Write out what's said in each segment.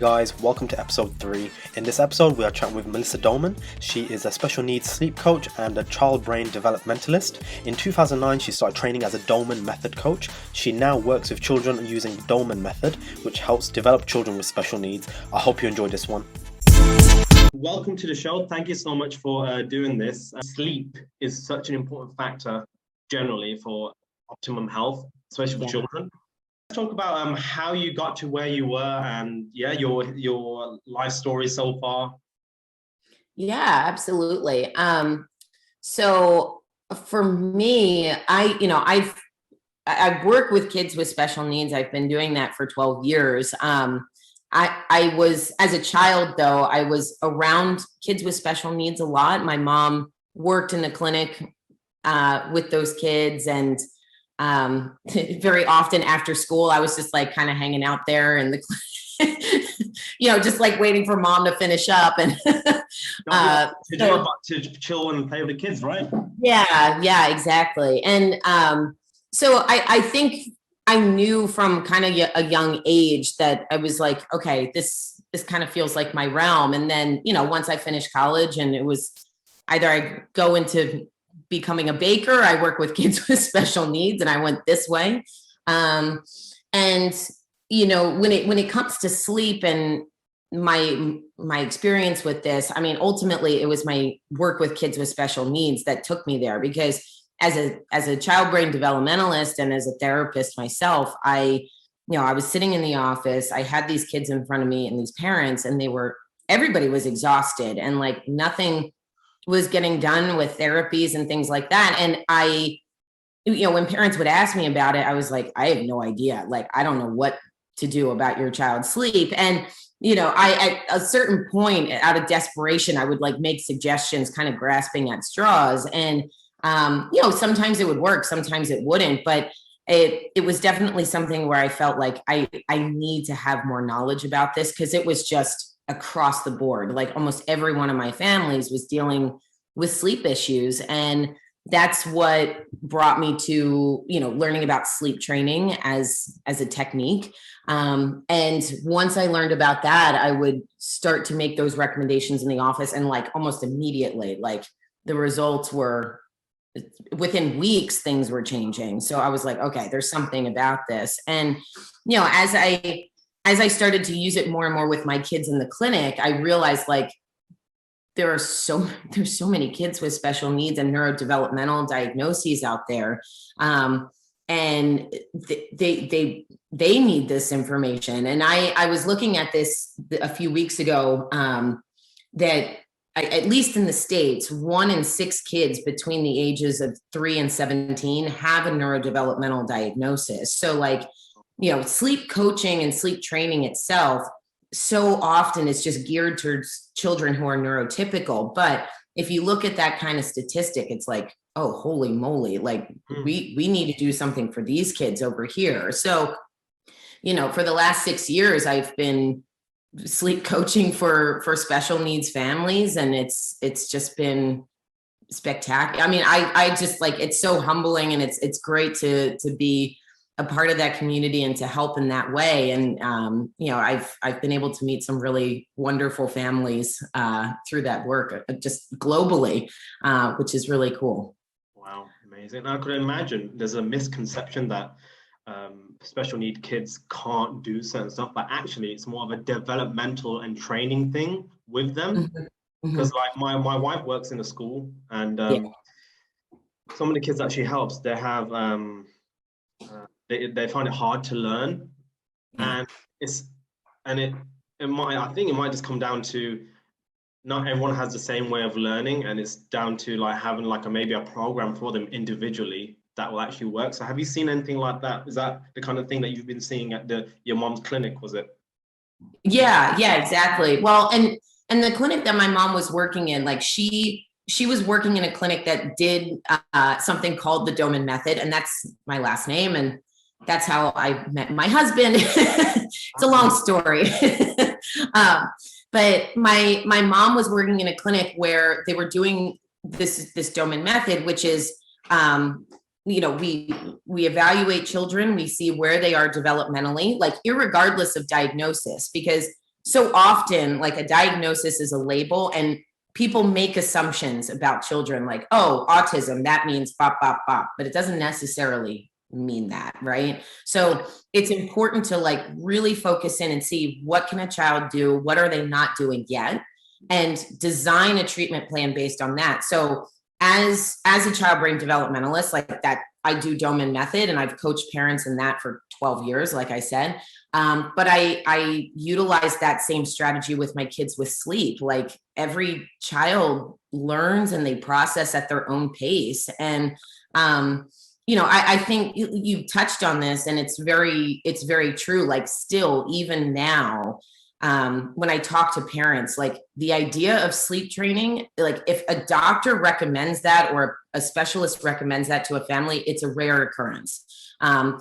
guys, welcome to episode 3. In this episode we are chatting with Melissa DOMAN. She is a special needs sleep coach and a child brain developmentalist. In 2009 she started training as a DOMAN Method coach. She now works with children using the DOMAN Method, which helps develop children with special needs. I hope you enjoyed this one. Welcome to the show. Thank you so much for doing this. Sleep is such an important factor generally for optimum health, especially for children. Talk about how you got to where you were and your life story so far. Yeah, absolutely. So for me, I've worked with kids with special needs. I've been doing that for 12 years. I was, as a child though, I was around kids with special needs a lot. My mom worked in the clinic with those kids, and very often after school, I was just like kind of hanging out there in the, just like waiting for mom to finish up and to chill and play with the kids, right? Yeah, exactly. And so I think I knew from kind of a young age that I was like, okay, this kind of feels like my realm. And then, once I finished college, and it was either I go into becoming a baker, I work with kids with special needs, and I went this way. And when it comes to sleep and my experience with this, I mean, ultimately it was my work with kids with special needs that took me there, because as a child brain developmentalist and as a therapist myself, I was sitting in the office, I had these kids in front of me and these parents, and everybody was exhausted, and like nothing was getting done with therapies and things like that. And when parents would ask me about it, I was like, I have no idea. Like, I don't know what to do about your child's sleep. And, I, at a certain point, out of desperation, I would like make suggestions, kind of grasping at straws. And, sometimes it would work, sometimes it wouldn't, but it was definitely something where I felt like I need to have more knowledge about this, because it was just across the board. Like almost every one of my families was dealing with sleep issues. And that's what brought me to, learning about sleep training as a technique. And once I learned about that, I would start to make those recommendations in the office, and like almost immediately, like the results were within weeks, things were changing. So I was like, okay, there's something about this. And, as I started to use it more and more with my kids in the clinic, I realized like there's so many kids with special needs and neurodevelopmental diagnoses out there. And they need this information. And I was looking at this a few weeks ago, that at least in the States, 1 in 6 kids between the ages of 3 and 17 have a neurodevelopmental diagnosis. So like, sleep coaching and sleep training itself so often is just geared towards children who are neurotypical. But if you look at that kind of statistic, it's like, oh, holy moly, like we need to do something for these kids over here. So, for the last 6 years, I've been sleep coaching for special needs families, and it's just been spectacular. I mean, I just like, it's so humbling, and it's great to be a part of that community and to help in that way. And, I've been able to meet some really wonderful families through that work, just globally, which is really cool. Wow. Amazing. I could imagine there's a misconception that special need kids can't do certain stuff, but actually it's more of a developmental and training thing with them. Because like my wife works in a school, and some of the kids that she helps, they have they find it hard to learn, and I think it might just come down to not everyone has the same way of learning, and it's down to like having like maybe a program for them individually that will actually work. So have you seen anything like that? Is that the kind of thing that you've been seeing at your mom's clinic, was it? Yeah, exactly. Well, and the clinic that my mom was working in, like she was working in a clinic that did something called the DOMAN Method, and that's my last name, and that's how I met my husband. It's a long story. But my mom was working in a clinic where they were doing this DOMAN Method, which is we evaluate children, we see where they are developmentally, like irregardless of diagnosis, because so often like a diagnosis is a label, and people make assumptions about children like, oh, autism, that means bop, bop, bop, but it doesn't necessarily mean that, right? So it's important to like really focus in and see what can a child do, what are they not doing yet, and design a treatment plan based on that. So as a child brain developmentalist, like that, I do DOMAN Method, and I've coached parents in that for 12 years, like I said. But I utilize that same strategy with my kids with sleep. Like every child learns and they process at their own pace. And, I think you touched on this, and it's very true. Like still, even now, when I talk to parents, like the idea of sleep training, like if a doctor recommends that or a specialist recommends that to a family, it's a rare occurrence.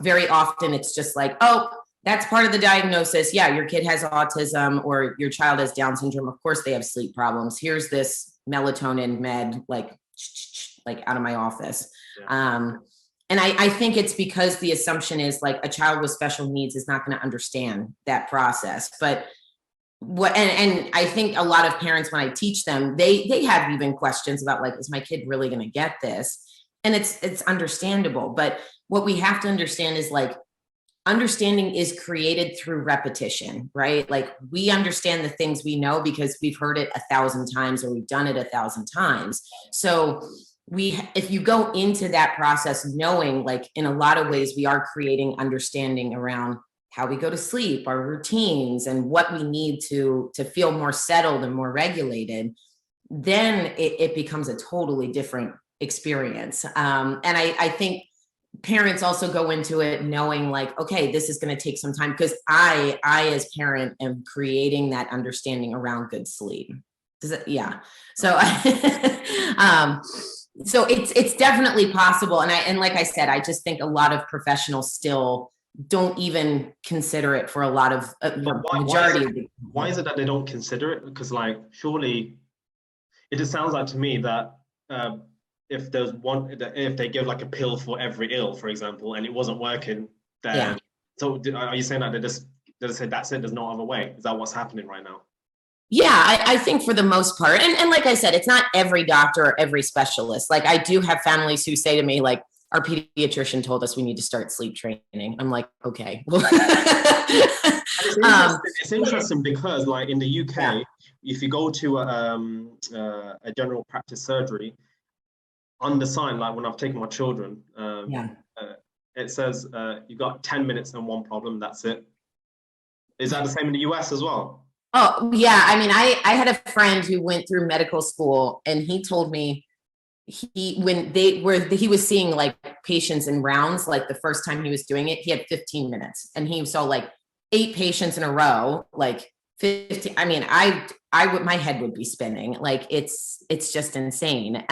Very often it's just like, oh, that's part of the diagnosis. Yeah, your kid has autism or your child has Down syndrome. Of course they have sleep problems. Here's this melatonin med, like out of my office. Yeah. And I think it's because the assumption is like a child with special needs is not going to understand that process. But and I think a lot of parents, when I teach them, they have even questions about like, is my kid really going to get this? And it's understandable. But what we have to understand is like, understanding is created through repetition, right? Like we understand the things we know because we've heard it 1,000 times or we've done it 1,000 times. So if you go into that process knowing, like in a lot of ways, we are creating understanding around how we go to sleep, our routines, and what we need to feel more settled and more regulated, then it becomes a totally different experience. And I think parents also go into it knowing like, okay, this is going to take some time, because I as parent am creating that understanding around good sleep. Yeah. So, so it's definitely possible. And like I said, I just think a lot of professionals still don't even consider it for a lot of majority. Why is it that they don't consider it? Because like, surely it just sounds like to me that if they give like a pill for every ill, for example, and it wasn't working, then yeah. So are you saying that they say that's it, there's no other way? Is that what's happening right now? Yeah, I think for the most part, and like I said, it's not every doctor or every specialist. Like I do have families who say to me, like, our pediatrician told us we need to start sleep training. I'm like, okay. It's interesting because like in the UK, yeah, if you go to a general practice surgery, on the sign, like when I've taken my children, it says you got 10 minutes and one problem, that's it. Is that the same in the US as well? Oh, yeah. I mean, I had a friend who went through medical school, and he told me he was seeing like patients in rounds, like the first time he was doing it, he had 15 minutes and he saw like 8 patients in a row, like 15. I mean, my head would be spinning. Like it's just insane.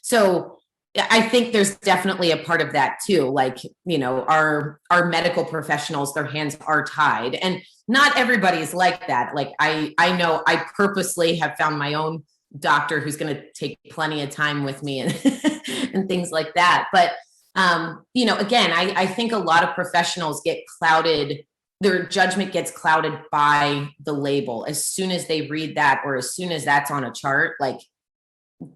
So I think there's definitely a part of that too. Like, our medical professionals, their hands are tied, and not everybody's like that. Like I know I purposely have found my own doctor who's going to take plenty of time with me and and things like that. But again, I think a lot of professionals get clouded. Their judgment gets clouded by the label. As soon as they read that, or as soon as that's on a chart, like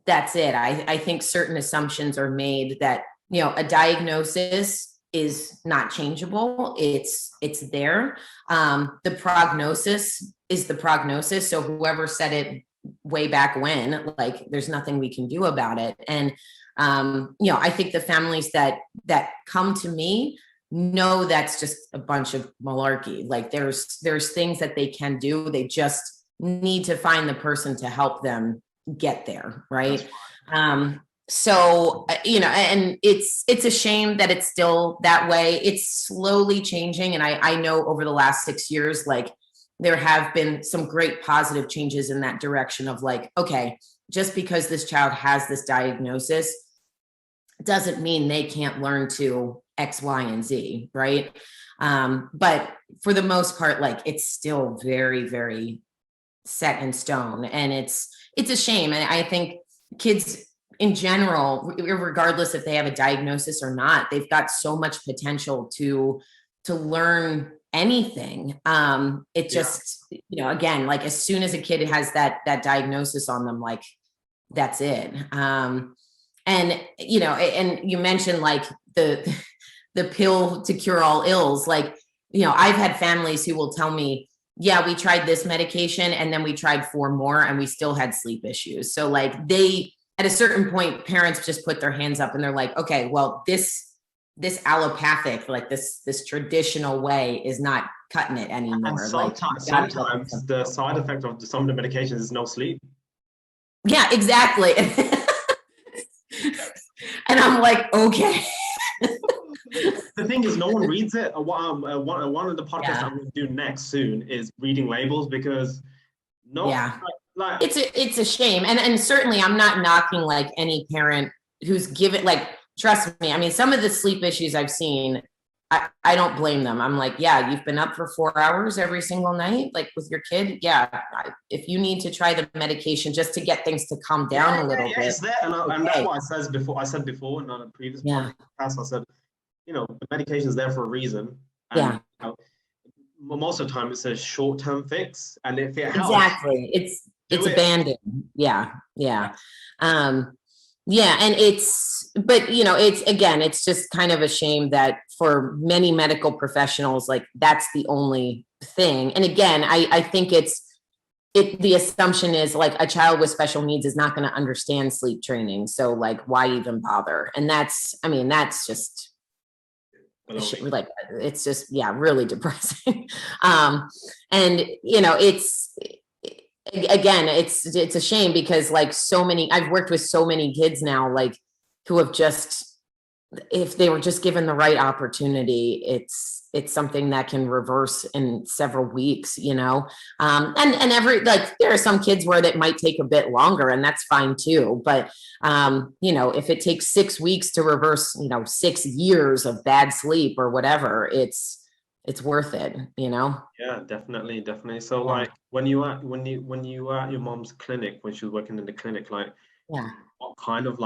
that's it. I think certain assumptions are made that, a diagnosis is not changeable. It's there. The prognosis is the prognosis. So whoever said it way back when, like there's nothing we can do about it. And, I think the families that come to me know that's just a bunch of malarkey. Like there's things that they can do. They just need to find the person to help them get there. Right. So, and it's a shame that it's still that way. It's slowly changing. And I know over the last 6 years, like there have been some great positive changes in that direction of like, okay, just because this child has this diagnosis doesn't mean they can't learn to X, Y, and Z. Right. But for the most part, like it's still very, very set in stone, and it's a shame. And I think kids in general, regardless if they have a diagnosis or not, they've got so much potential to to learn anything. It just, again, like as soon as a kid has that diagnosis on them, like that's it. And you mentioned like the pill to cure all ills. Like, I've had families who will tell me, yeah, we tried this medication and then we tried 4 more and we still had sleep issues. So like at a certain point, parents just put their hands up and they're like, okay, well, this allopathic, like this traditional way is not cutting it anymore. And sometimes the side effect of some of the medications is no sleep. Yeah, exactly. And I'm like, okay. The thing is, no one reads it. One of the podcasts I'm going to do next soon is reading labels, because it's a shame. And certainly I'm not knocking like any parent who's given, like, trust me. I mean, some of the sleep issues I've seen, I don't blame them. I'm like, yeah, you've been up for 4 hours every single night, like with your kid. Yeah. If you need to try the medication just to get things to calm down a little bit. It's there. And that's what I said before in a previous podcast, I said, the medication is there for a reason. And, most of the time it's a short-term fix. And if it helps. Exactly. It's abandoned. Yeah. And it's just kind of a shame that for many medical professionals, like that's the only thing. And again, I think the assumption is like a child with special needs is not going to understand sleep training. So like, why even bother? And that's just like, it's just, really depressing. It's a shame because like I've worked with so many kids now, like who have just, if they were just given the right opportunity, it's something that can reverse in several weeks, and there are some kids where that might take a bit longer, and that's fine too. But, if it takes 6 weeks to reverse, 6 years of bad sleep or whatever, it's worth it, Yeah, definitely. So like when you were at your mom's clinic, when she was working in the clinic, like what kind of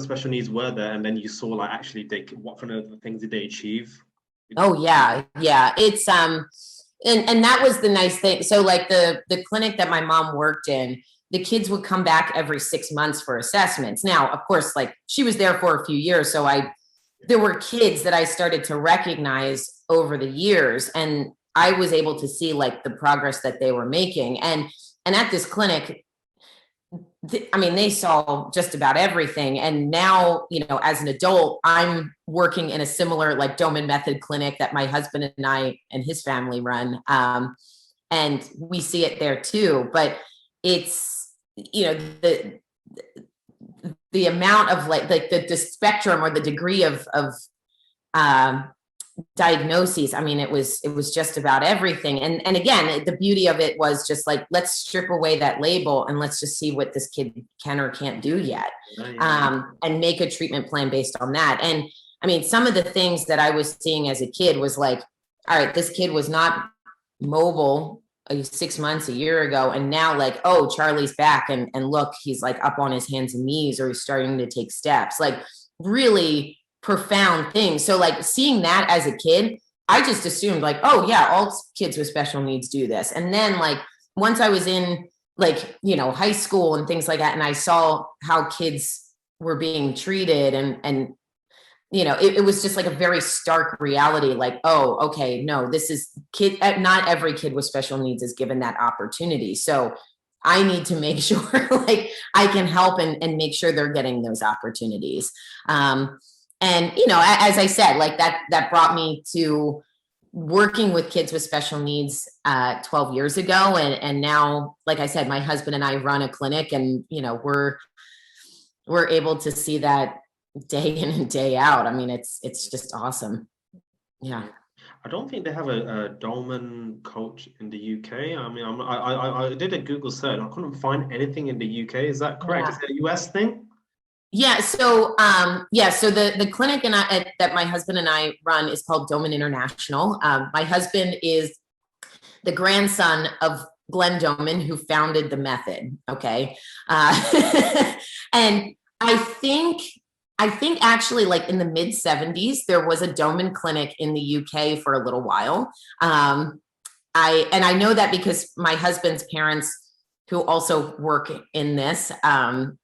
special needs were there? And then you saw like actually what kind of things did they achieve? Oh yeah. It's and that was the nice thing. So like the clinic that my mom worked in, the kids would come back every 6 months for assessments. Now, of course, like she was there for a few years, so there were kids that I started to recognize over the years, and I was able to see like the progress that they were making. And at this clinic, they saw just about everything. And now, as an adult, I'm working in a similar like DOMAN Method clinic that my husband and I and his family run. And we see it there too, but it's, the amount of like the spectrum or the degree of diagnoses. It was just about everything. And again, the beauty of it was just like, let's strip away that label and let's just see what this kid can or can't do yet. And make a treatment plan based on that. And some of the things that I was seeing as a kid was like, all right, this kid was not mobile 6 months, a year ago. And now like, oh, Charlie's back and look, he's like up on his hands and knees, or he's starting to take steps, like really profound things. So like seeing that as a kid, I just assumed like, oh yeah, all kids with special needs do this. And then like, once I was in like, high school and things like that, and I saw how kids were being treated and it was just like a very stark reality. Like, oh, okay, no, this is not every kid with special needs is given that opportunity. So I need to make sure like I can help and make sure they're getting those opportunities. And, as I said, like that brought me to working with kids with special needs 12 years ago. And now, like I said, my husband and I run a clinic, and, we're able to see that day in and day out. It's just awesome. Yeah. I don't think they have a DOMAN coach in the UK. I did a Google search. I couldn't find anything in the UK. Is that correct? Is it a US thing? Yeah. So, so the clinic that my husband and I run is called DOMAN International. My husband is the grandson of Glenn Doman, who founded the method. Okay. And I think I think actually like in the mid 70s, there was a DOMAN clinic in the UK for a little while. I know that because my husband's parents, who also work in this,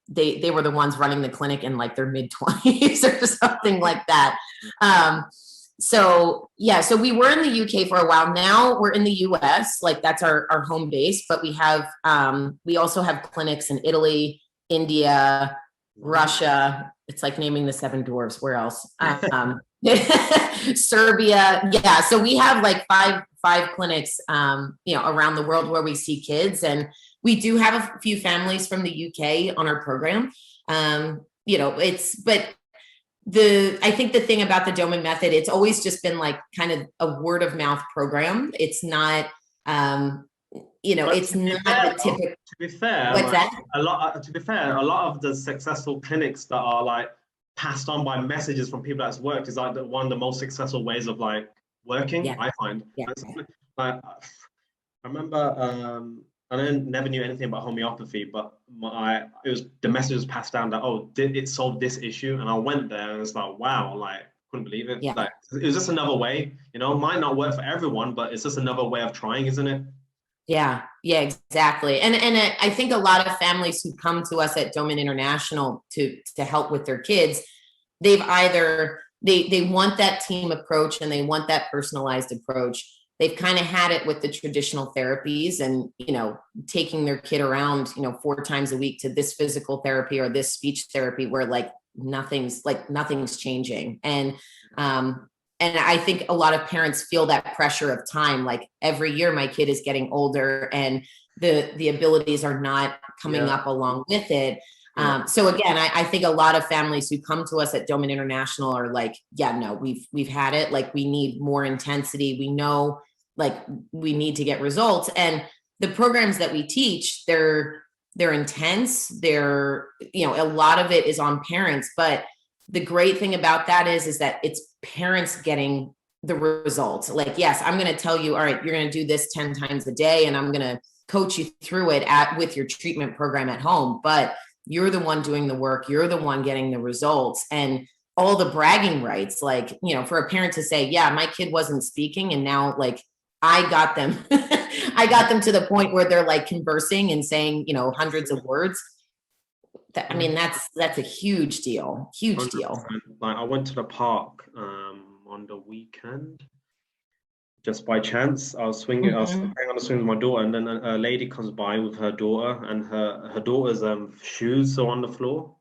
they were the ones running the clinic in like their mid 20s or something like that. So we were in the UK for a while. Now we're in the US, like that's our home base, but we also have clinics in Italy, India, Russia. It's like naming the seven dwarfs. Where else? Serbia. Yeah. So we have like five clinics, around the world where we see kids, and we do have a few families from the UK on our program. I think the thing about the DOMAN method, it's always just been like kind of a word of mouth program. It's not, it's not the typical. To be fair, what's that? A lot of the successful clinics that are like passed on by messages from people that's worked is like one of the most successful ways of like working. Yeah. I find. Yeah. Like, I remember. I never knew anything about homeopathy, but the message was passed down that, it solved this issue. And I went there and it's like, wow, like, couldn't believe it. Yeah. Like, it was just another way, might not work for everyone, but it's just another way of trying, isn't it? Yeah, exactly. And I think a lot of families who come to us at DOMAN International to help with their kids, they've either, they want that team approach and they want that personalized approach. They've kind of had it with the traditional therapies and, taking their kid around, 4 times a week to this physical therapy or this speech therapy where like nothing's changing. And I think a lot of parents feel that pressure of time. Like every year my kid is getting older and the abilities are not coming up along with it. So again, I think a lot of families who come to us at DOMAN International are like, we've had it. Like we need more intensity. We know like we need to get results. And the programs that we teach, they're intense. They're, a lot of it is on parents, but the great thing about that is that it's parents getting the results. Like, yes, I'm going to tell you, all right, you're going to do this 10 times a day and I'm going to coach you through it with your treatment program at home, but you're the one doing the work. You're the one getting the results and all the bragging rights. Like, for a parent to say, yeah, my kid wasn't speaking and now like I got them, to the point where they're like conversing and saying, hundreds of words. That's a huge deal. Huge deal. Like I went to the park on the weekend, just by chance. I was swinging. I was playing on the swing with my daughter, and then a lady comes by with her daughter, and her daughter's shoes are on the floor.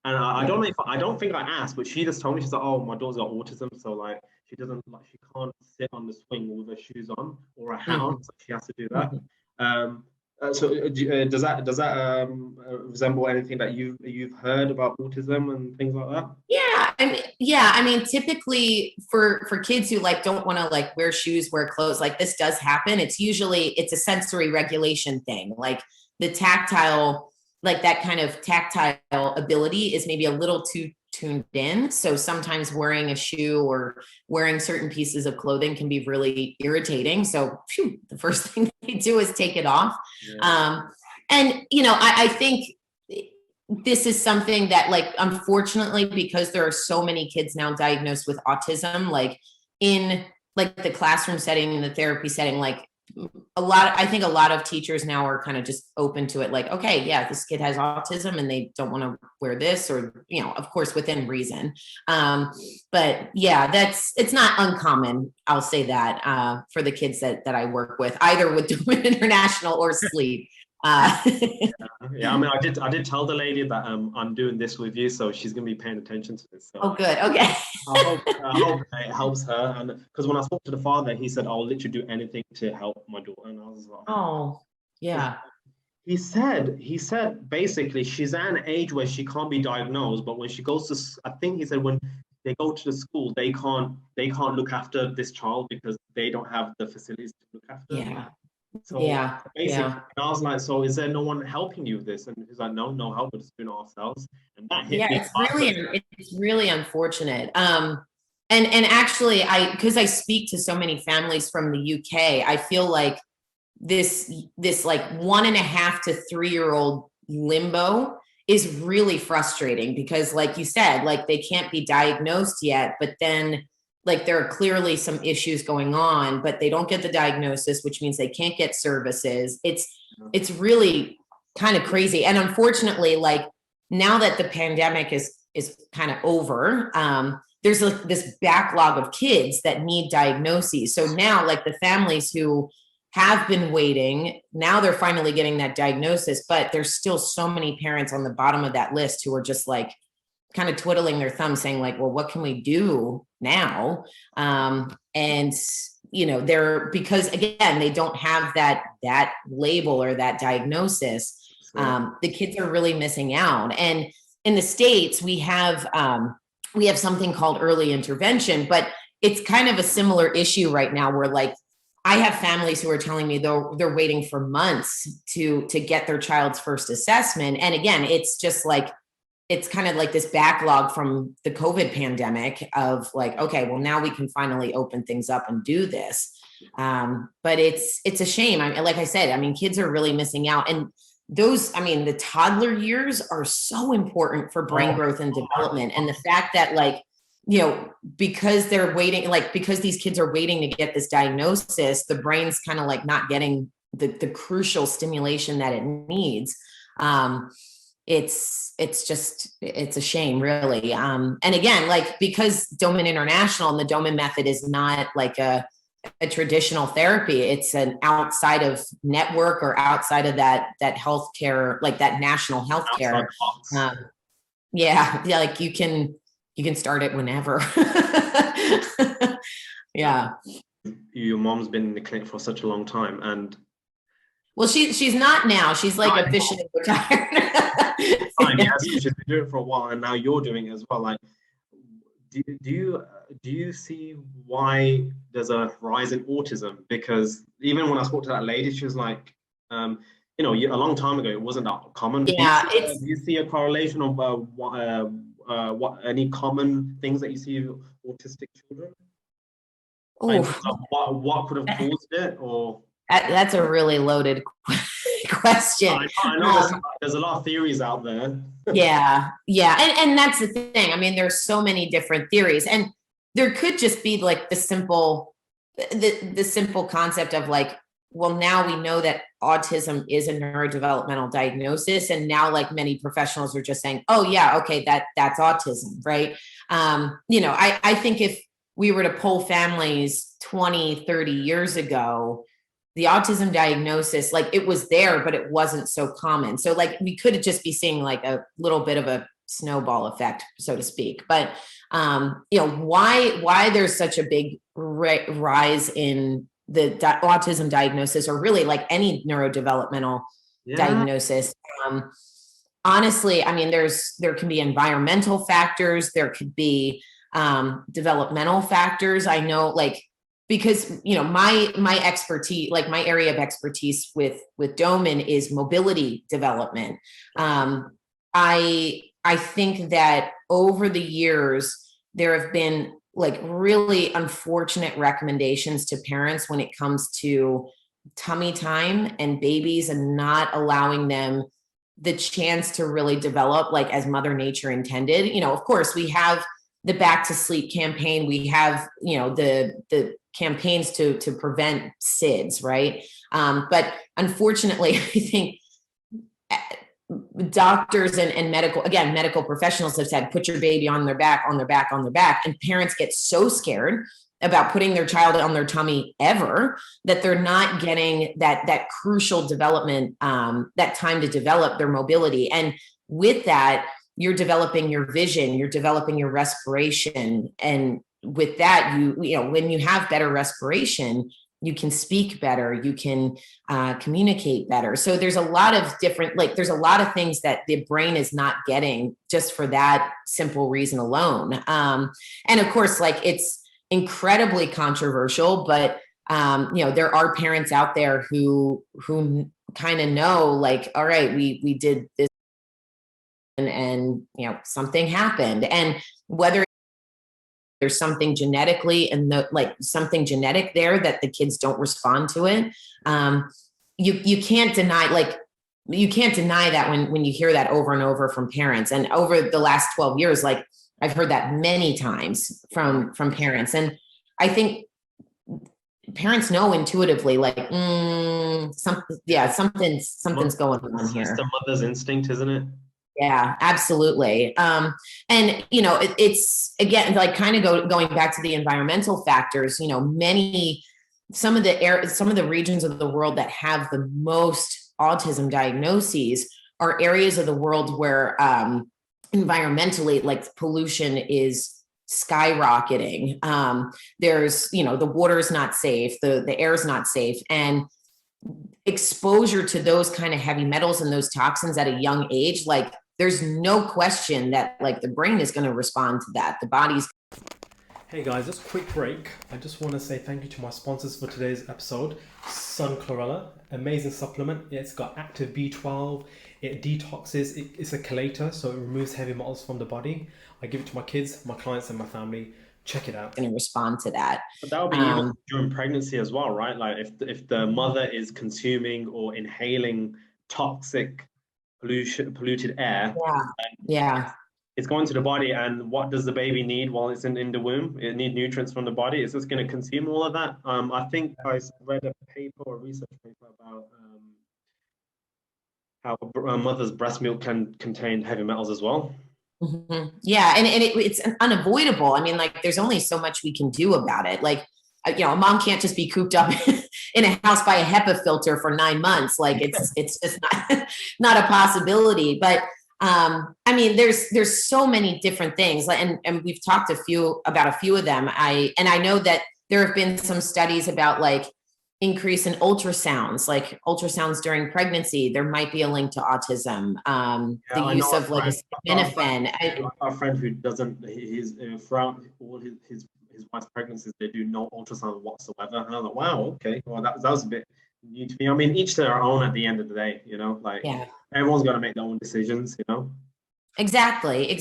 And I don't think I asked, but she just told me, she's like, "Oh, my daughter's got autism, so like she can't sit on the swing with her shoes on or a hat on, so she has to do that." Does that resemble anything that you've heard about autism and things like that? I mean, typically for kids who like don't want to like wear shoes, wear clothes, like this does happen. It's a sensory regulation thing, like the tactile. Like that kind of tactile ability is maybe a little too tuned in. So sometimes wearing a shoe or wearing certain pieces of clothing can be really irritating. So the first thing they do is take it off. Yeah. I think this is something that like, unfortunately, because there are so many kids now diagnosed with autism, like in like the classroom setting, in the therapy setting, like I think a lot of teachers now are kind of just open to it. Like, okay, yeah, this kid has autism and they don't want to wear this or, of course, within reason. But yeah, it's not uncommon. I'll say that for the kids that I work with, either with DOMAN International or Sleep. I mean, I did tell the lady that I'm doing this with you, so she's gonna be paying attention to this. So oh, good. Okay. I hope it helps her, and because when I spoke to the father, he said, "I'll literally do anything to help my daughter," and I was like, "Oh, yeah." He said basically she's at an age where she can't be diagnosed, but when she goes to, I think he said when they go to the school, they can't look after this child because they don't have the facilities to look after. Yeah. So basically, and I was like, so is there no one helping you with this? And he's like, no help, we're just doing it ourselves. And that hit me. It's really unfortunate. And actually, because I speak to so many families from the UK, I feel like this like 1.5 to 3 year old limbo is really frustrating because, like you said, like they can't be diagnosed yet, but then like there are clearly some issues going on, but they don't get the diagnosis, which means they can't get services. It's really kind of crazy. And unfortunately, like now that the pandemic is kind of over, there's this backlog of kids that need diagnoses. So now like the families who have been waiting, now they're finally getting that diagnosis, but there's still so many parents on the bottom of that list who are just like kind of twiddling their thumbs saying like, well, what can we do now? And you know, because again, they don't have that label or that diagnosis. The kids are really missing out. And in the States, we have something called early intervention, but it's kind of a similar issue right now where like, I have families who are telling me they're waiting for months to get their child's first assessment. And again, it's just like, it's kind of like this backlog from the COVID pandemic of like, okay, well now we can finally open things up and do this. But it's a shame. Like I said, I mean, kids are really missing out. And the toddler years are so important for brain growth and development. And the fact that like, you know, because they're waiting, like, because these kids are waiting to get this diagnosis, the brain's kind of like not getting the crucial stimulation that it needs. It's a shame, really. And again, like, because DOMAN International and the DOMAN Method is not like a traditional therapy, it's an outside of network or outside of that healthcare, like that national healthcare. Yeah, like you can start it whenever. Yeah. Your mom's been in the clinic for such a long time, and well, she's not now. She's like officially retired. Fine, yes, she's been doing it for a while, and now you're doing it as well. Like, do you see why there's a rise in autism? Because even when I spoke to that lady, she was like, you know, a long time ago, it wasn't that common. Yeah, do you see a correlation of what any common things that you see with autistic children? Like, what could have caused it? Or that's a really loaded question. I know there's a lot of theories out there. Yeah, and that's the thing. I mean, there's so many different theories, and there could just be like the simple concept of like, well, now we know that autism is a neurodevelopmental diagnosis. And now like many professionals are just saying, oh yeah, okay, that's autism, right? You know, I think if we were to poll families 20, 30 years ago, the autism diagnosis, like it was there, but it wasn't so common. So like we could just be seeing like a little bit of a snowball effect, so to speak. But you know, why there's such a big rise in the autism diagnosis, or really like any neurodevelopmental diagnosis. Honestly, I mean, there can be environmental factors, there could be developmental factors. I know, like, because, you know, my expertise, like my area of expertise with DOMAN is mobility development. I think that over the years, there have been like really unfortunate recommendations to parents when it comes to tummy time and babies, and not allowing them the chance to really develop like as Mother Nature intended. You know, of course, we have the Back to Sleep campaign. We have, you know, the campaigns to prevent SIDS, right? But unfortunately, I think doctors and medical professionals have said, put your baby on their back. And parents get so scared about putting their child on their tummy ever that they're not getting that crucial development, that time to develop their mobility. And with that, you're developing your vision, you're developing your respiration. And with that, you know, when you have better respiration, you can speak better, you can communicate better. So there's a lot of different, like, there's a lot of things that the brain is not getting just for that simple reason alone. And of course, like, it's incredibly controversial, but you know, there are parents out there who kind of know, like, all right, we did this and you know, something happened. And whether there's something genetically and something genetic there that the kids don't respond to it, you can't deny, like, you can't deny that when you hear that over and over from parents. And over the last 12 years, like I've heard that many times from parents. And I think parents know intuitively, like, something's going on here. It's the mother's instinct, isn't it? Yeah, absolutely. And you know, it's again, like kind of going back to the environmental factors, you know, some of the regions of the world that have the most autism diagnoses are areas of the world where environmentally, like pollution is skyrocketing. There's, you know, the water is not safe, the air is not safe, and exposure to those kind of heavy metals and those toxins at a young age, like there's no question that like the brain is going to respond to that. The body's. Hey guys, just a quick break. I just want to say thank you to my sponsors for today's episode. Sun Chlorella, amazing supplement. It's got active B12. It detoxes. It's a chelator, so it removes heavy metals from the body. I give it to my kids, my clients, and my family. Check it out. Going to respond to that. But that would be even during pregnancy as well, right? Like if the mother is consuming or inhaling toxic polluted air, it's going to the body, and what does the baby need while it's in the womb? It needs nutrients from the body. It's just going to consume all of that. I think I read a research paper about how a mother's breast milk can contain heavy metals as well. Mm-hmm. Yeah, and it's unavoidable. I mean, like there's only so much we can do about it. Like, you know, a mom can't just be cooped up in a house by a HEPA filter for 9 months. Like it's just not a possibility. But I mean, there's so many different things, and we've talked about a few of them. I know that there have been some studies about like increase in ultrasounds, like ultrasounds during pregnancy. There might be a link to autism. The use of like acetaminophen. Our friend who doesn't, he's throughout all his wife's pregnancies, they do no ultrasound whatsoever. And I'm like, wow, okay, well that was a bit new to me. I mean, each to their own at the end of the day, you know, like everyone's got to make their own decisions, you know. Exactly.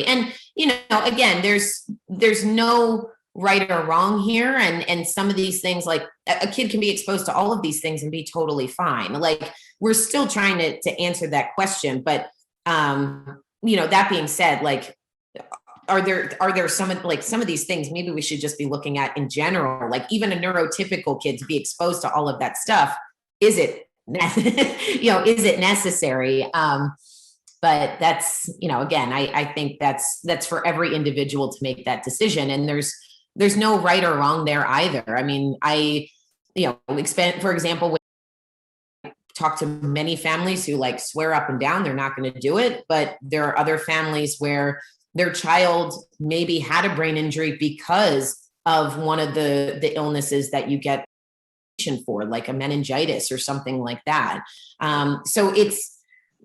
And you know, again, there's no right or wrong here, and some of these things, like a kid can be exposed to all of these things and be totally fine. Like we're still trying to answer that question, but you know, that being said, like are there some of these things maybe we should just be looking at in general, like even a neurotypical kid to be exposed to all of that stuff, is it necessary? But that's, you know, again, I think that's for every individual to make that decision, and there's no right or wrong there either. I mean, for example, when I talk to many families who like swear up and down they're not going to do it, but there are other families where their child maybe had a brain injury because of one of the illnesses that you get for, like a meningitis or something like that. So it's,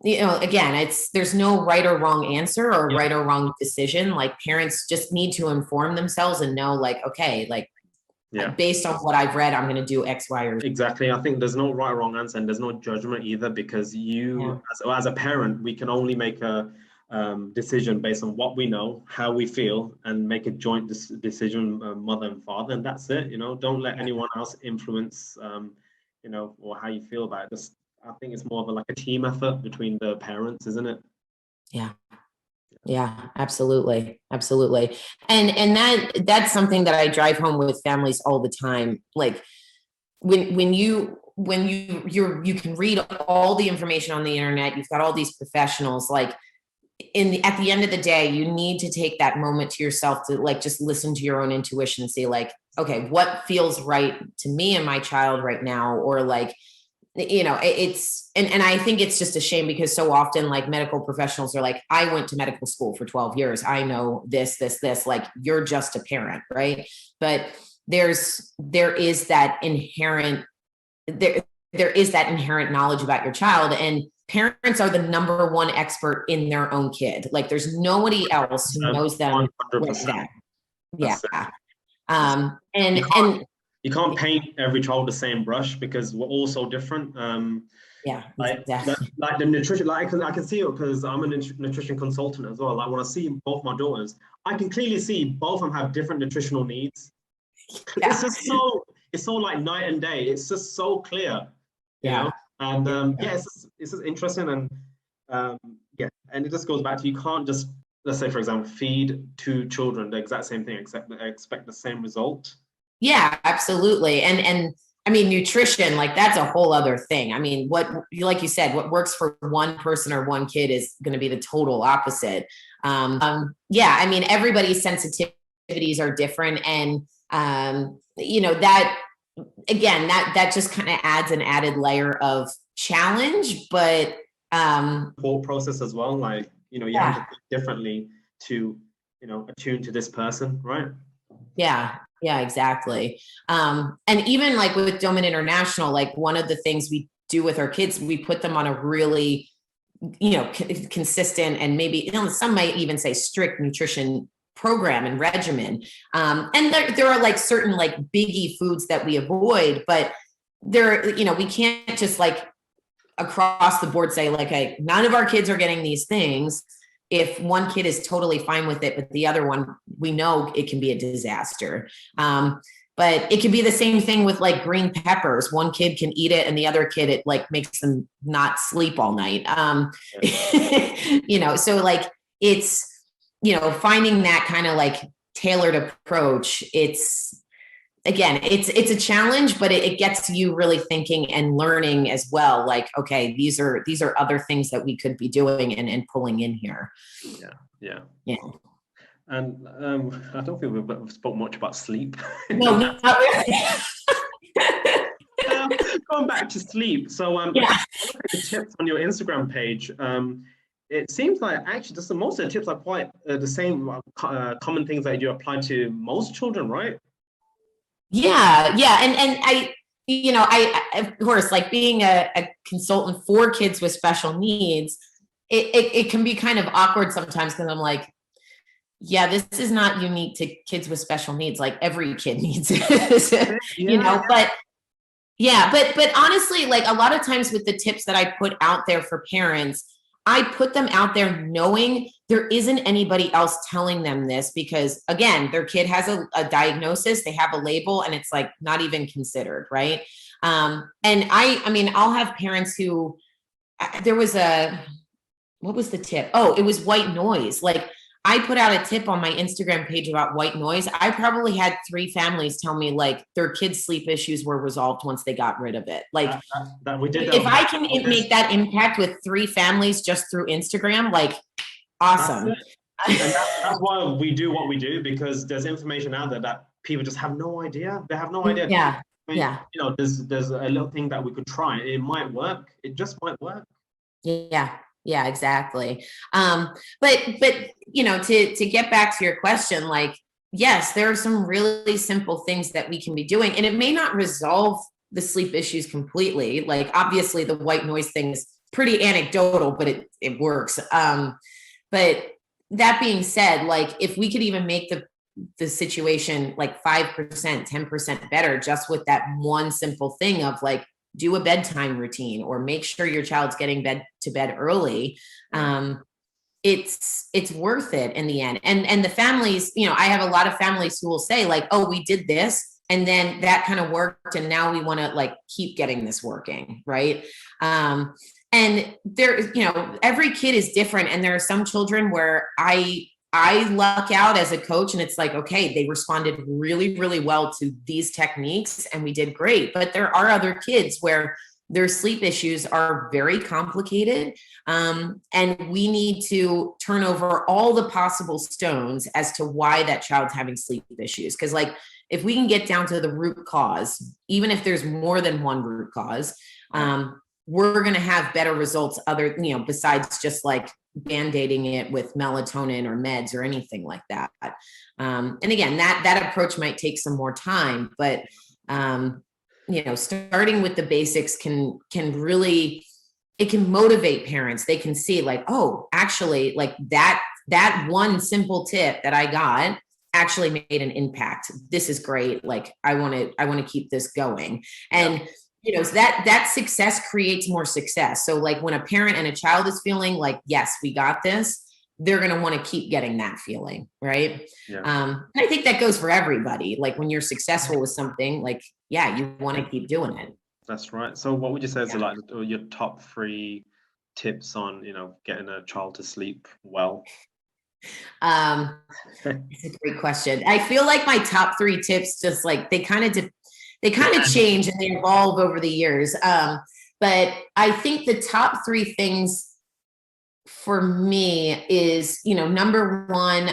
you know, again, there's no right or wrong answer or right or wrong decision. Like parents just need to inform themselves and know, like, okay, like based on what I've read, I'm going to do X, Y, or Z. Exactly. I think there's no right or wrong answer, and there's no judgment either, because as a parent, we can only make a decision based on what we know, how we feel, and make a joint decision, mother and father, and that's it. You know, don't let anyone else influence, you know, or how you feel about it. Just, I think it's more of like a team effort between the parents, isn't it? Yeah, absolutely. And that's something that I drive home with families all the time. Like when you can read all the information on the internet, you've got all these professionals, like at the end of the day, you need to take that moment to yourself to like just listen to your own intuition and say, like, okay, what feels right to me and my child right now? Or like, you know, it's, and I think it's just a shame, because so often like medical professionals are like, I went to medical school for 12 years. I know this, like you're just a parent, right? But there is that inherent knowledge about your child, and parents are the number one expert in their own kid. Like there's nobody else who knows them like that. Yeah. And you can't paint every child the same brush, because we're all so different. Like the nutrition, like I can see it because I'm a nutrition consultant as well. Like when I see both my daughters, I can clearly see both of them have different nutritional needs. It's just it's so like night and day. It's just so clear, you know. And it's just interesting, and and it just goes back to, you can't just, let's say for example, feed two children the exact same thing, except expect the same result. Yeah, absolutely. And I mean, nutrition, like that's a whole other thing. I mean, like you said, what works for one person or one kid is going to be the total opposite. I mean, everybody's sensitivities are different. And, that, again, that just kind of adds an added layer of challenge, but whole process as well. Like, you have to think differently to, attune to this person, right? Yeah, exactly. And even like with DOMAN International, like one of the things we do with our kids, we put them on a really, consistent, and maybe, some might even say strict nutrition program and regimen. And there are like certain like biggie foods that we avoid, but we can't just like across the board say like, hey, none of our kids are getting these things. If one kid is totally fine with it, but the other one, we know it can be a disaster. But it can be the same thing with like green peppers. One kid can eat it and the other kid, it like makes them not sleep all night. So like it's, finding that kind of like tailored approach. It's a challenge, but it gets you really thinking and learning as well. Like, okay, these are other things that we could be doing and pulling in here. Yeah. And I don't think we've spoke much about sleep. No, not really. Going back to sleep. So look at the tips on your Instagram page. It seems like actually just most of the tips are quite the same common things that you apply to most children, right? Yeah. And I of course, like being a consultant for kids with special needs, it can be kind of awkward sometimes because I'm like, yeah, this is not unique to kids with special needs. Like every kid needs it, but honestly, like a lot of times with the tips that I put out there for parents, I put them out there knowing there isn't anybody else telling them this because, again, their kid has a diagnosis, they have a label, and it's like not even considered, right? And I mean, I'll have parents who, what was the tip? Oh, it was white noise. Like I put out a tip on my Instagram page about white noise. I probably had 3 families tell me like their kids' sleep issues were resolved once they got rid of it. Like if I can make that impact with 3 families just through Instagram, like awesome. And that's why we do what we do, because there's information out there that people just have no idea. They have no idea. Yeah. There's a little thing that we could try. It might work. It just might work. Yeah, exactly. But to get back to your question, like, yes, there are some really simple things that we can be doing, and it may not resolve the sleep issues completely. Like obviously the white noise thing is pretty anecdotal, but it works. But that being said, like if we could even make the situation like 5%, 10% better, just with that one simple thing of like, do a bedtime routine or make sure your child's getting to bed early. It's worth it in the end. And the families, I have a lot of families who will say like, oh, we did this and then that kind of worked. And now we want to like keep getting this working. Right. And there, every kid is different. And there are some children where I luck out as a coach and it's like, okay, they responded really, really well to these techniques and we did great. But there are other kids where their sleep issues are very complicated. And we need to turn over all the possible stones as to why that child's having sleep issues. Because like, if we can get down to the root cause, even if there's more than one root cause, we're going to have better results besides just like band-aiding it with melatonin or meds or anything like that. And again, that approach might take some more time, but starting with the basics can really, it can motivate parents. They can see like, oh, actually like that one simple tip that I got actually made an impact. This is great. Like I want to keep this going. And so that success creates more success. So like when a parent and a child is feeling like, yes, we got this, they're going to want to keep getting that feeling. Right. Yeah. And I think that goes for everybody. Like when you're successful with something, like, yeah, you want to keep doing it. That's right. So what would you say is like your top 3 tips on, getting a child to sleep well? It's a great question. I feel like my top 3 tips just like they kind of change and they evolve over the years. But I think the top 3 things for me is, number one,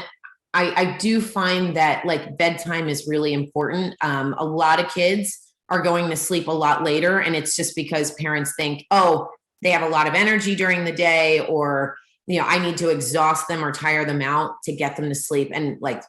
I do find that like bedtime is really important. A lot of kids are going to sleep a lot later, and it's just because parents think, oh, they have a lot of energy during the day, or, I need to exhaust them or tire them out to get them to sleep. And like,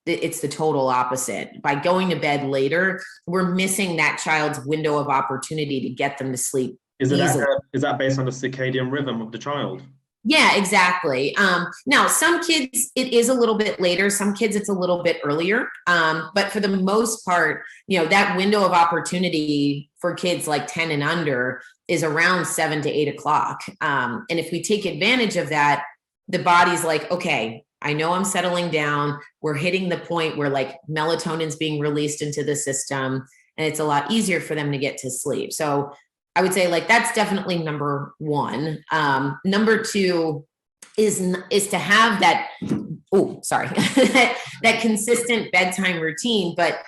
it's the total opposite. By going to bed later, we're missing that child's window of opportunity to get them to sleep. Is that based on the circadian rhythm of the child? Yeah, exactly. Now, some kids, it is a little bit later. Some kids, it's a little bit earlier. But for the most part, that window of opportunity for kids like 10 and under is around 7 to 8 o'clock. And if we take advantage of that, the body's like, okay, I know I'm settling down. We're hitting the point where like melatonin's being released into the system, and it's a lot easier for them to get to sleep. So I would say like that's definitely number one. Number 2 is to have that, that consistent bedtime routine. But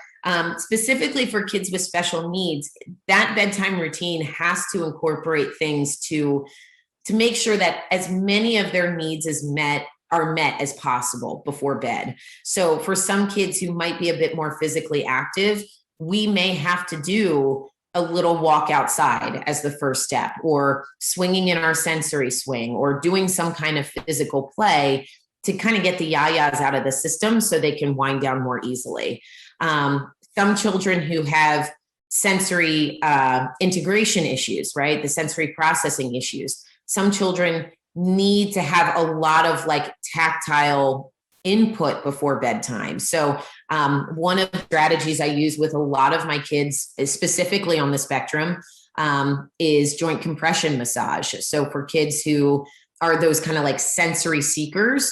specifically for kids with special needs, that bedtime routine has to incorporate things to make sure that as many of their needs are met as possible before bed. So for some kids who might be a bit more physically active, we may have to do a little walk outside as the first step, or swinging in our sensory swing, or doing some kind of physical play to kind of get the yayas out of the system so they can wind down more easily. Some children who have sensory integration issues, right? The sensory processing issues. Some children need to have a lot of like tactile input before bedtime. So one of the strategies I use with a lot of my kids, specifically on the spectrum, is joint compression massage. So for kids who are those kind of like sensory seekers,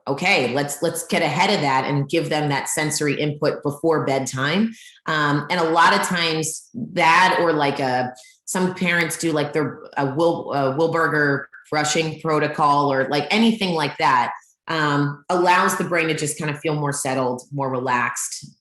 okay, let's get ahead of that and give them that sensory input before bedtime. And a lot of times that, or like some parents do like their Wilberger brushing protocol, or like anything like that. Allows the brain to just kind of feel more settled, more relaxed,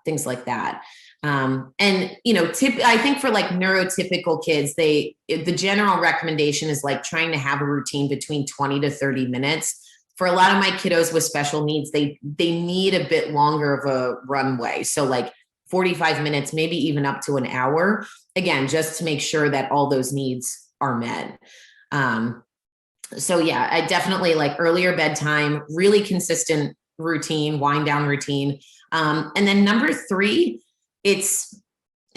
things like that. And, I think for like neurotypical kids, the general recommendation is like trying to have a routine between 20 to 30 minutes. For a lot of my kiddos with special needs, they need a bit longer of a runway. So like 45 minutes, maybe even up to an hour, again, just to make sure that all those needs are met. So yeah, I definitely like earlier bedtime, really consistent routine, wind down routine. And then number 3, it's,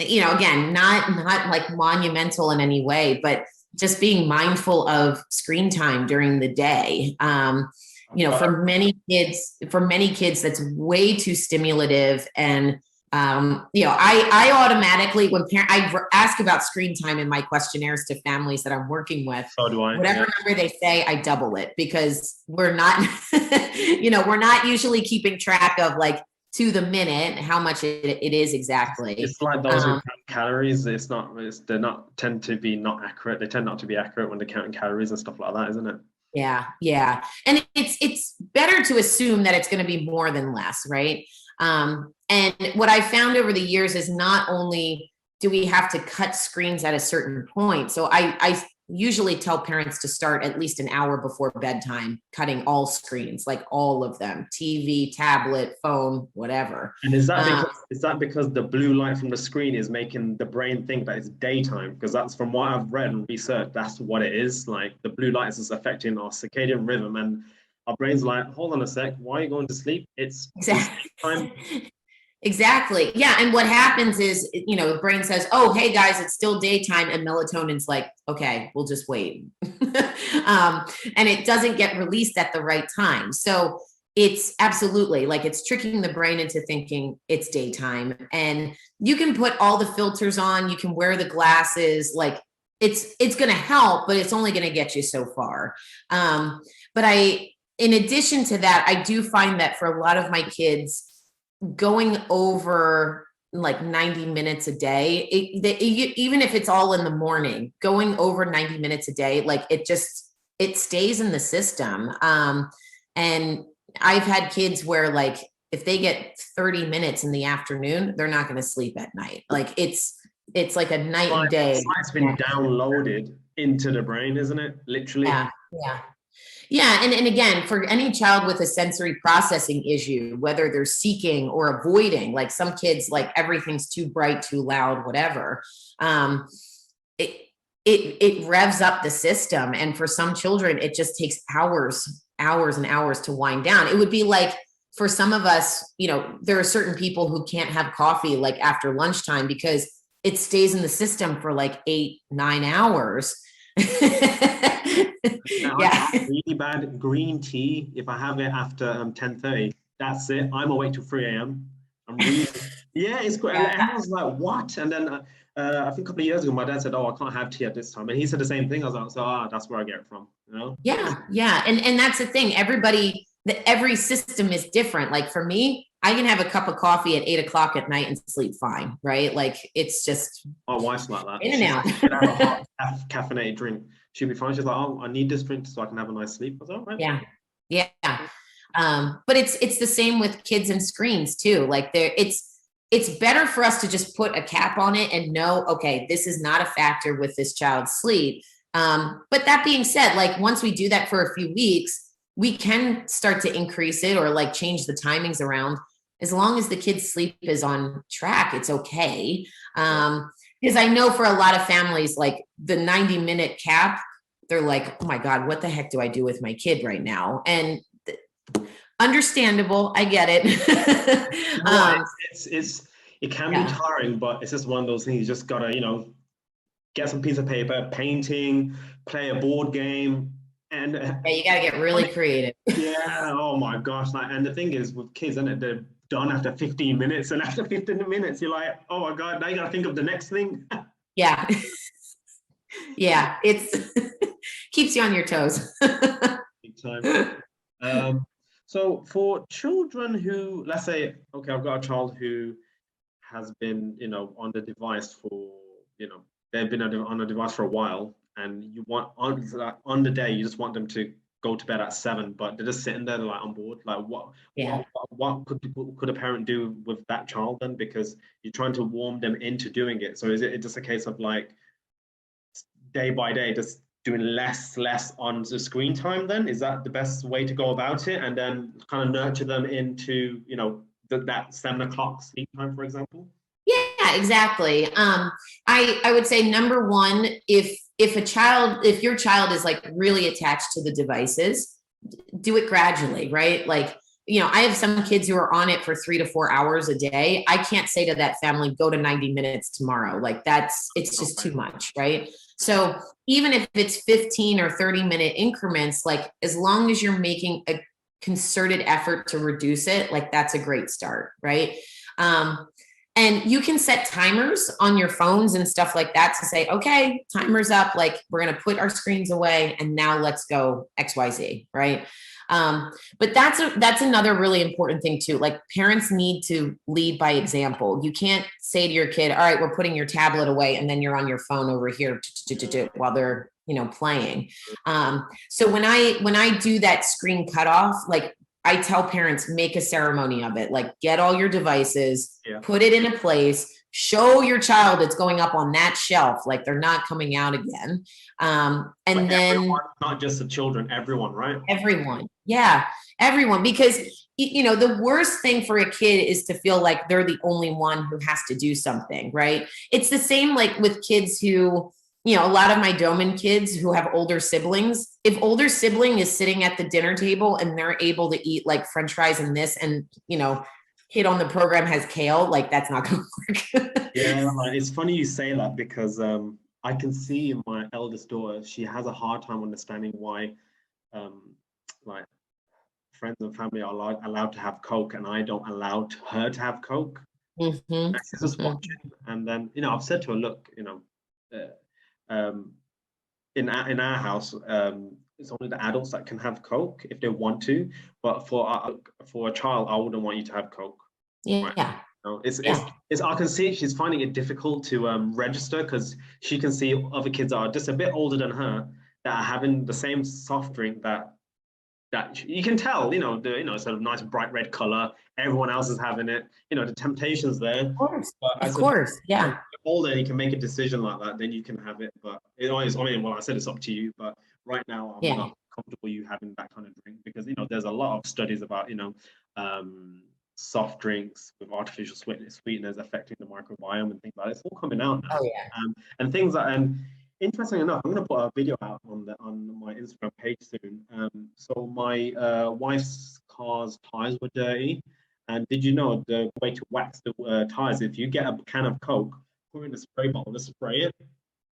again, not like monumental in any way, but just being mindful of screen time during the day. For many kids, that's way too stimulative. And I automatically, when I ask about screen time in my questionnaires to families that I'm working with, so do I, whatever number they say, I double it, because we're not, we're not usually keeping track of like to the minute how much it is exactly. It's like those who count calories. They tend to be not accurate. They tend not to be accurate when they're counting calories and stuff like that, isn't it? Yeah. And it's better to assume that it's going to be more than less, right? And what I found over the years is not only do we have to cut screens at a certain point. So I usually tell parents to start at least an hour before bedtime, cutting all screens, like all of them, TV, tablet, phone, whatever. And is that because the blue light from the screen is making the brain think that it's daytime? Because that's, from what I've read and researched, that's what it is. Like the blue light is affecting our circadian rhythm, and our brain's like, hold on a sec, why are you going to sleep? It's time. Exactly. Yeah. And what happens is, the brain says, oh, hey guys, it's still daytime. And melatonin's like, okay, we'll just wait. And it doesn't get released at the right time. So it's absolutely like, it's tricking the brain into thinking it's daytime. And you can put all the filters on, you can wear the glasses, like it's going to help, but it's only going to get you so far. But in addition to that, I do find that for a lot of my kids, going over like 90 minutes a day, even if it's all in the morning, going over 90 minutes a day, like it stays in the system. And I've had kids where like, if they get 30 minutes in the afternoon, they're not going to sleep at night. Like it's like a night and day. It's been downloaded into the brain, isn't it? Literally. Yeah. And again, for any child with a sensory processing issue, whether they're seeking or avoiding, like some kids, like everything's too bright, too loud, whatever. It revs up the system. And for some children, it just takes hours and hours to wind down. It would be like, for some of us, you know, there are certain people who can't have coffee like after lunchtime because it stays in the system for like 8-9 hours. I have really bad green tea. If I have it after 10:30, that's it. I'm awake till 3 a.m. I'm really it's good. And I was like, what? And then I think a couple of years ago, my dad said, "Oh, I can't have tea at this time," and he said the same thing. I was like, "So that's where I get it from," you know? Yeah, and that's the thing. Every system is different. Like for me, I can have a cup of coffee at 8 o'clock at night and sleep fine, right? Like it's just my wife's like that. In and out. She can have a hot caffeinated drink. She'll be fine. She's like, "Oh, I need this drink so I can have a nice sleep." I was like, "All right." Yeah. But it's the same with kids and screens too. Like it's better for us to just put a cap on it and know, okay, this is not a factor with this child's sleep. But that being said, like once we do that for a few weeks, we can start to increase it or like change the timings around. As long as the kid's sleep is on track, it's okay. Because I know for a lot of families, like the 90-minute cap, they're like, oh my God, what the heck do I do with my kid right now? And understandable, I get it. It can be tiring, but it's just one of those things. You just gotta, you know, get some piece of paper, painting, play a board game, and you gotta get really creative. Oh my gosh! Like, and the thing is, with kids, isn't it? They're done after 15 minutes, and after 15 minutes, you're like, oh my God! Now you gotta think of the next thing. Yeah, it's keeps you on your toes. Big time. So for children who, let's say, okay, I've got a child who has been, you know, on the device for, you know, they've been on a device for a while, and you want on the day you just want them to go to bed at 7, but they're just sitting there like on board. Like what could a parent do with that child then? Because you're trying to warm them into doing it. So is it just a case of like day by day, just doing less on the screen time then? Is that the best way to go about it? And then kind of nurture them into, you know, that 7 o'clock sleep time, for example? Yeah, exactly. I would say number one, if your child is like really attached to the devices, do it gradually, right? Like, you know, I have some kids who are on it for 3 to 4 hours a day. I can't say to that family, go to 90 minutes tomorrow. Like it's just too much, right? So even if it's 15 or 30-minute increments, like as long as you're making a concerted effort to reduce it, like that's a great start, right? And you can set timers on your phones and stuff like that to say, okay, timer's up. Like we're going to put our screens away and now let's go XYZ, right? But that's another really important thing too. Like parents need to lead by example. You can't say to your kid, all right, we're putting your tablet away, and then you're on your phone over here while they're, you know, playing. So when I do that screen cutoff, like I tell parents, make a ceremony of it. Like get all your devices, put it in a place, show your child it's going up on that shelf, like they're not coming out again. And but then everyone, not just the children, everyone, right? Everyone. Yeah, everyone. Because, you know, the worst thing for a kid is to feel like they're the only one who has to do something, right? It's the same like with kids who, you know, a lot of my DOMAN kids who have older siblings, if older sibling is sitting at the dinner table and they're able to eat like French fries and this, and, you know, kid on the program has kale, like that's not going to work. Yeah, it's funny you say that because I can see my eldest daughter, she has a hard time understanding why like friends and family are allowed to have Coke and I don't allow her to have Coke. Mm-hmm. She's just watching, and then, you know, I've said to her, look, you know, in our house, it's only the adults that can have Coke if they want to, but for a child, I wouldn't want you to have Coke. Yeah. Right? No, it's I can see she's finding it difficult to register because she can see other kids that are just a bit older than her that are having the same soft drink that you can tell, sort of nice bright red color. Everyone else is having it. The temptation's there. Of course, But of course, yeah. Older, you can make a decision like that, then you can have it. But it always, well, I said it's up to you. But right now, I'm not comfortable you having that kind of drink because there's a lot of studies about soft drinks with artificial sweeteners affecting the microbiome and things like that. It's all coming out now. Oh, yeah. And things that, and interesting enough, I'm going to put a video out on my Instagram page soon. So my wife's car's tires were dirty. And did you know the way to wax the tires, if you get a can of Coke, put it in a spray bottle, just spray it,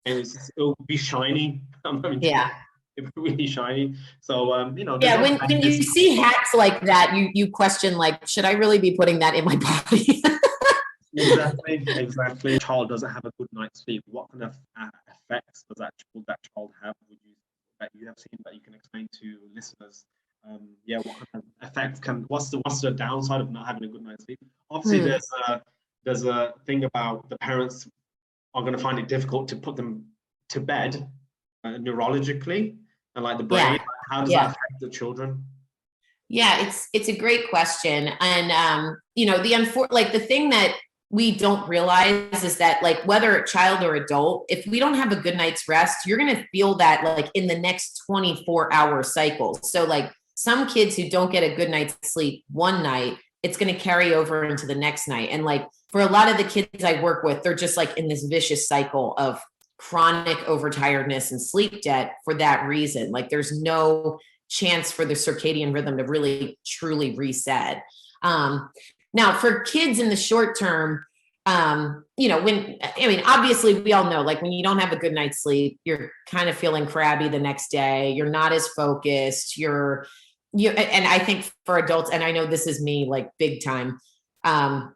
and it'll be shiny. Yeah. It's really shiny. So, yeah, when you see hacks like that, you question, like, should I really be putting that in my body? Exactly. Child doesn't have a good night's sleep. What kind of effects does that child have? That you have seen that you can explain to listeners? What kind of effects what's the downside of not having a good night's sleep? Obviously, there's a thing about the parents are going to find it difficult to put them to bed neurologically. And like the brain, how does that affect the children? Yeah, it's a great question. And the thing that we don't realize is that, like, whether a child or adult, if we don't have a good night's rest, you're going to feel that like in the next 24-hour cycle. So like some kids who don't get a good night's sleep one night, it's going to carry over into the next night. And like for a lot of the kids I work with, they're just like in this vicious cycle of chronic overtiredness and sleep debt for that reason. Like there's no chance for the circadian rhythm to really truly reset. Now for kids in the short term, obviously we all know, like when you don't have a good night's sleep, you're kind of feeling crabby the next day. You're not as focused. And I think for adults, and I know this is me, like big time,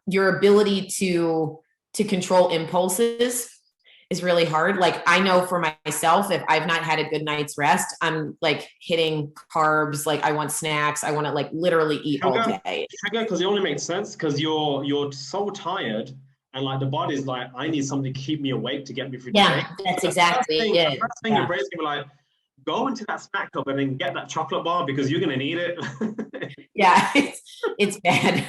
your ability to control impulses is really hard. Like I know for myself, if I've not had a good night's rest, I'm like hitting carbs. Like I want snacks. I want to like literally eat all day. Because it only makes sense because you're so tired and like the body's like, I need something to keep me awake to get me through the day. That's exactly it. The first thing your brain's gonna be like, go into that snack cupboard and then get that chocolate bar because you're gonna need it. Yeah, it's bad.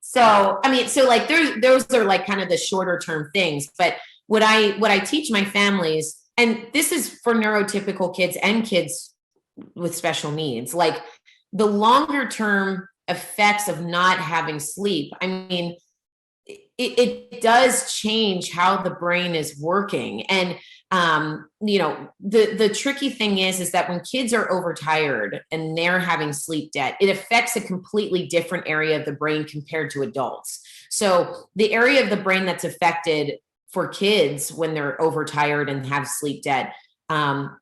So like those are like kind of the shorter term things. But what I teach my families, and this is for neurotypical kids and kids with special needs, like the longer term effects of not having sleep. I mean, it does change how the brain is working. And the tricky thing is that when kids are overtired and they're having sleep debt, it affects a completely different area of the brain compared to adults. So the area of the brain that's affected for kids when they're overtired and have sleep debt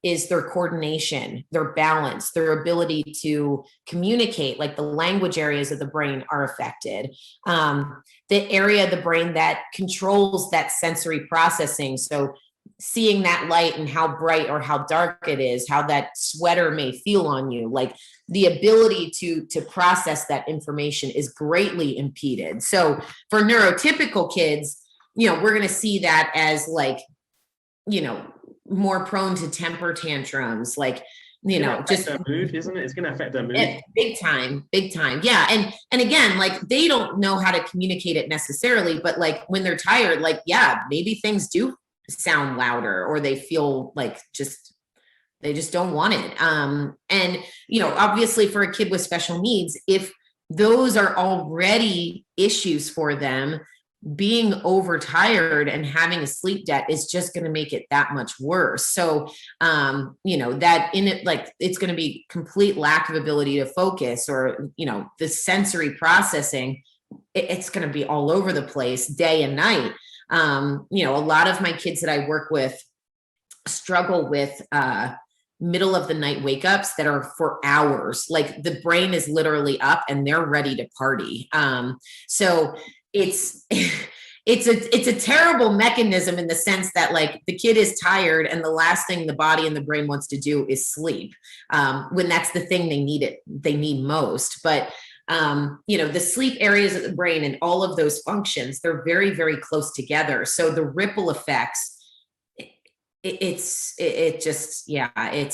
is their coordination, their balance, their ability to communicate. Like the language areas of the brain are affected. The area of the brain that controls that sensory processing. So seeing that light and how bright or how dark it is, how that sweater may feel on you, like the ability to process that information is greatly impeded. So for neurotypical kids, we're going to see that as like, more prone to temper tantrums, like, just their mood, isn't it? It's going to affect their mood. Big time. Yeah. And again, like they don't know how to communicate it necessarily, but like when they're tired, like, yeah, maybe things do sound louder or they feel like they just don't want it. And, obviously for a kid with special needs, if those are already issues for them, being overtired and having a sleep debt is just going to make it that much worse. So, that in it, like it's going to be complete lack of ability to focus or, the sensory processing, it's going to be all over the place day and night. A lot of my kids that I work with struggle with, middle of the night wake ups that are for hours. Like the brain is literally up and they're ready to party. So it's a terrible mechanism in the sense that like the kid is tired and the last thing the body and the brain wants to do is sleep, when that's the thing they need most. But The sleep areas of the brain and all of those functions, they're very, very close together. So the ripple effects, it's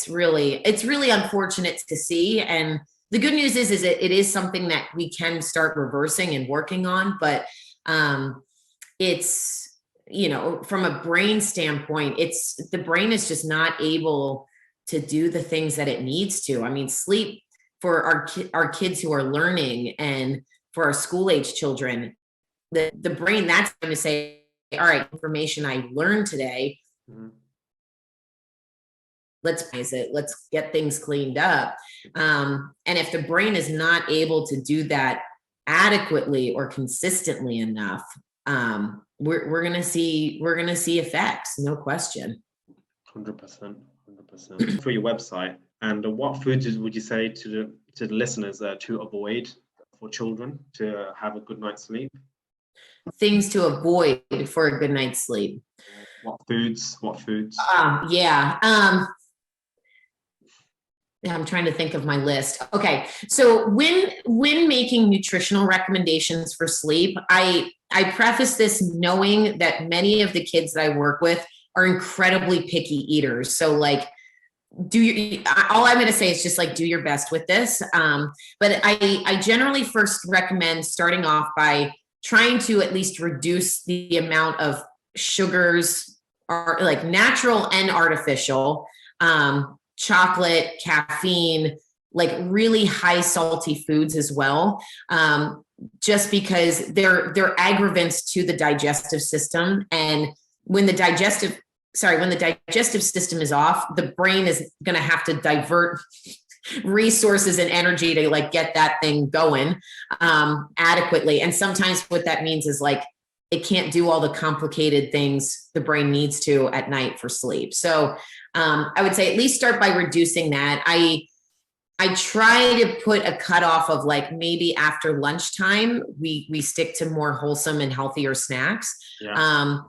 really unfortunate to see. And the good news is it is something that we can start reversing and working on, but it's, from a brain standpoint, the brain is just not able to do the things that it needs to. I mean, sleep for our kids who are learning, and for our school age children, the brain, that's going to say, all right, information I learned today, let's get things cleaned up. And if the brain is not able to do that adequately or consistently enough, we're gonna see effects, no question. 100%. For your website, and what foods would you say to the listeners to avoid for children to have a good night's sleep? Things to avoid for a good night's sleep. What foods? I'm trying to think of my list. Okay, so when making nutritional recommendations for sleep, I preface this knowing that many of the kids that I work with are incredibly picky eaters. So like, all I'm going to say is just like, do your best with this. But I generally first recommend starting off by trying to at least reduce the amount of sugars, or like natural and artificial, chocolate, caffeine, like really high salty foods as well. Just because they're aggravants to the digestive system. And when the digestive system is off, the brain is going to have to divert resources and energy to like get that thing going adequately. And sometimes what that means is like, it can't do all the complicated things the brain needs to at night for sleep. So I would say at least start by reducing that. I try to put a cutoff of like maybe after lunchtime, we stick to more wholesome and healthier snacks. Yeah.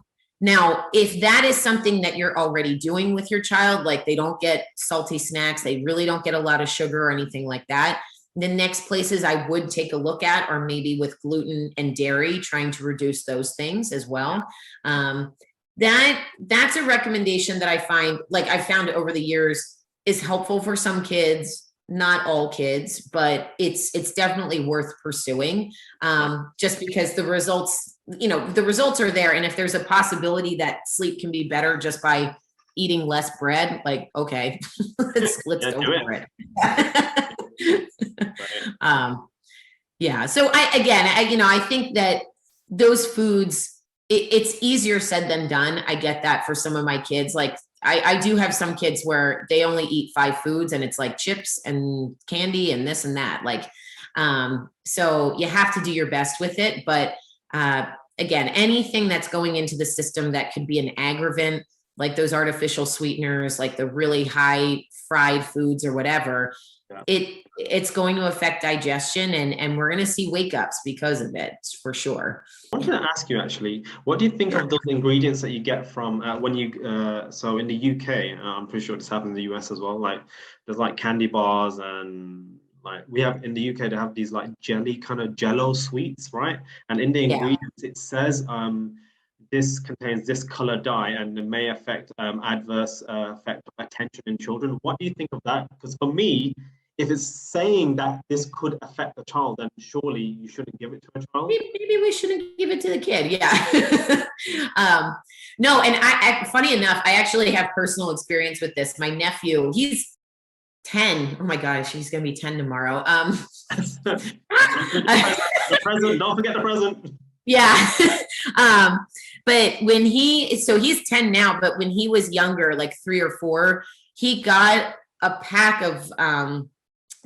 Now, if that is something that you're already doing with your child, like they don't get salty snacks, they really don't get a lot of sugar or anything like that, the next places I would take a look at are maybe with gluten and dairy, trying to reduce those things as well. That's a recommendation that I found over the years is helpful for some kids, not all kids, but it's definitely worth pursuing, just because the results are there. And if there's a possibility that sleep can be better just by eating less bread, like, okay, let's go for it. So I think that those foods, it's easier said than done. I get that for some of my kids. Like I do have some kids where they only eat 5 foods and it's like chips and candy and this and that. Like, so you have to do your best with it. But again, anything that's going into the system that could be an aggravant, like those artificial sweeteners, like the really high fried foods or whatever, it's going to affect digestion, and we're going to see wake ups because of it, for sure. I wanted to ask you actually, what do you think of those ingredients that you get from when you so in the UK, I'm pretty sure this happens in the US as well, like there's like candy bars, and like we have in the UK they have these like jelly kind of jello sweets, right? And in the ingredients it says this contains this color dye and it may affect adverse effect of attention in children. What do you think of that? Because for me, if it's saying that this could affect the child, then surely you shouldn't give it to a child. Maybe we shouldn't give it to the kid. Yeah. No, and I funny enough, I actually have personal experience with this. My nephew, he's 10. Oh my gosh, he's gonna be 10 tomorrow. The present, don't forget the present. Yeah. But he's 10 now, but when he was younger, like 3 or 4, he got a pack of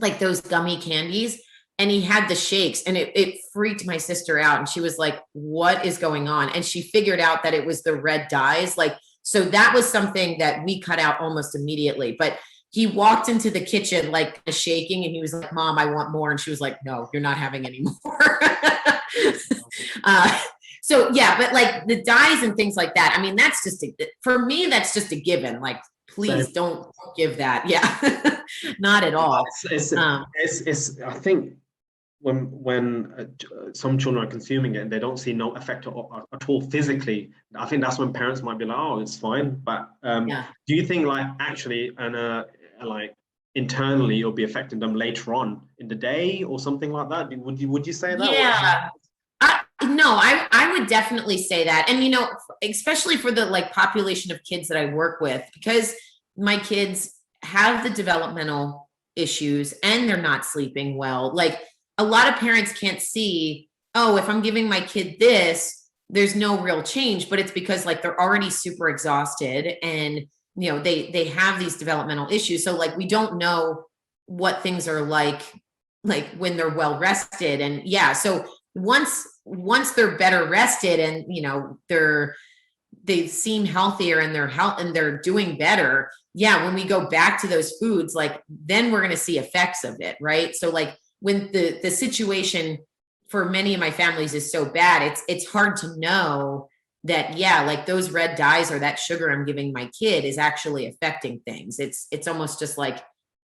like those gummy candies, and he had the shakes, and it freaked my sister out. And she was like, what is going on? And she figured out that it was the red dyes. Like, so that was something that we cut out almost immediately. But he walked into the kitchen, like shaking, and he was like, Mom, I want more. And she was like, no, you're not having any more. So yeah, but like the dyes and things like that, I mean, that's just for me, that's just a given. Like, please don't give that. Yeah. Not at all. I think when some children are consuming it and they don't see no effect at all physically, I think that's when parents might be like, oh, it's fine. But do you think like actually and like internally it'll be affecting them later on in the day or something like that? Would you say that? Yeah. I would definitely say that. And, especially for the like population of kids that I work with, because my kids have the developmental issues and they're not sleeping well. Like a lot of parents can't see, oh, if I'm giving my kid this, there's no real change, but it's because like they're already super exhausted and, they have these developmental issues. So like, we don't know what things are like when they're well rested. And so once they're better rested and they seem healthier and they're doing better, when we go back to those foods, like then we're going to see effects of it, right? So like when the situation for many of my families is so bad, it's hard to know that like those red dyes or that sugar I'm giving my kid is actually affecting things. It's almost just like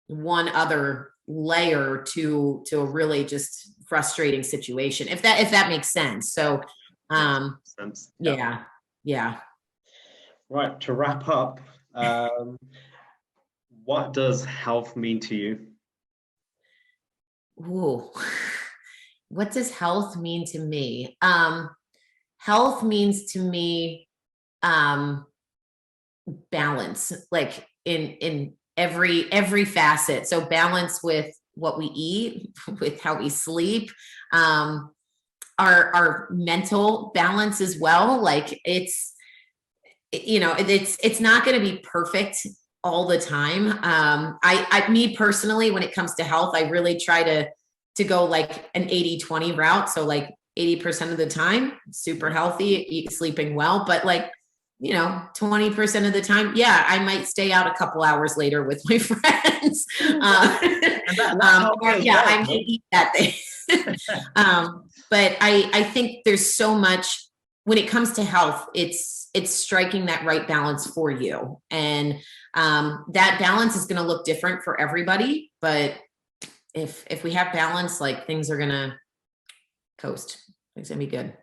one other layer to a really just frustrating situation, if that makes sense. So yeah. Right, to wrap up, what does health mean to you? Ooh, what does health mean to me? Health means to me balance, like in every facet. So balance with what we eat, with how we sleep, our mental balance as well. Like it's not going to be perfect all the time. Me personally, when it comes to health, I really try to go like an 80-20 route. So like 80% of the time, super healthy, sleeping well, but like 20% of the time, I might stay out a couple hours later with my friends. I may eat that thing. But I think there's so much when it comes to health. It's striking that right balance for you, and that balance is going to look different for everybody. But if we have balance, like things are going to coast. Things going to be good.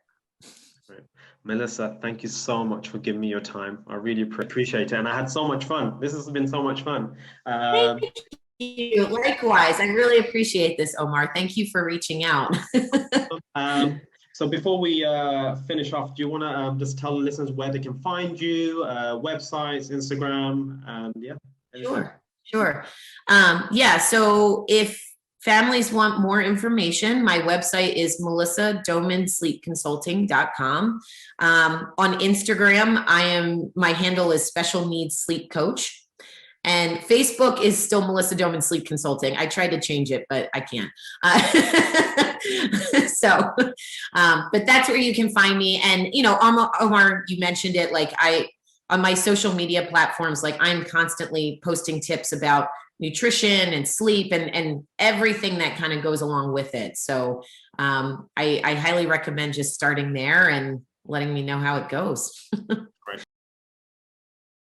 Melissa, thank you so much for giving me your time. I really appreciate it. And I had so much fun. This has been so much fun. Thank you. Likewise. I really appreciate this, Omar. Thank you for reaching out. So before we finish off, do you want to just tell the listeners where they can find you, websites, Instagram, and Sure. So if families want more information, my website is melissadomansleepconsulting.com. On Instagram, my handle is Special Needs Sleep Coach. And Facebook is still Melissa Doman Sleep Consulting. I tried to change it, but I can't. But that's where you can find me. And, Omar, you mentioned it, like on my social media platforms, like I'm constantly posting tips about nutrition and sleep and everything that kind of goes along with it. So I highly recommend just starting there and letting me know how it goes.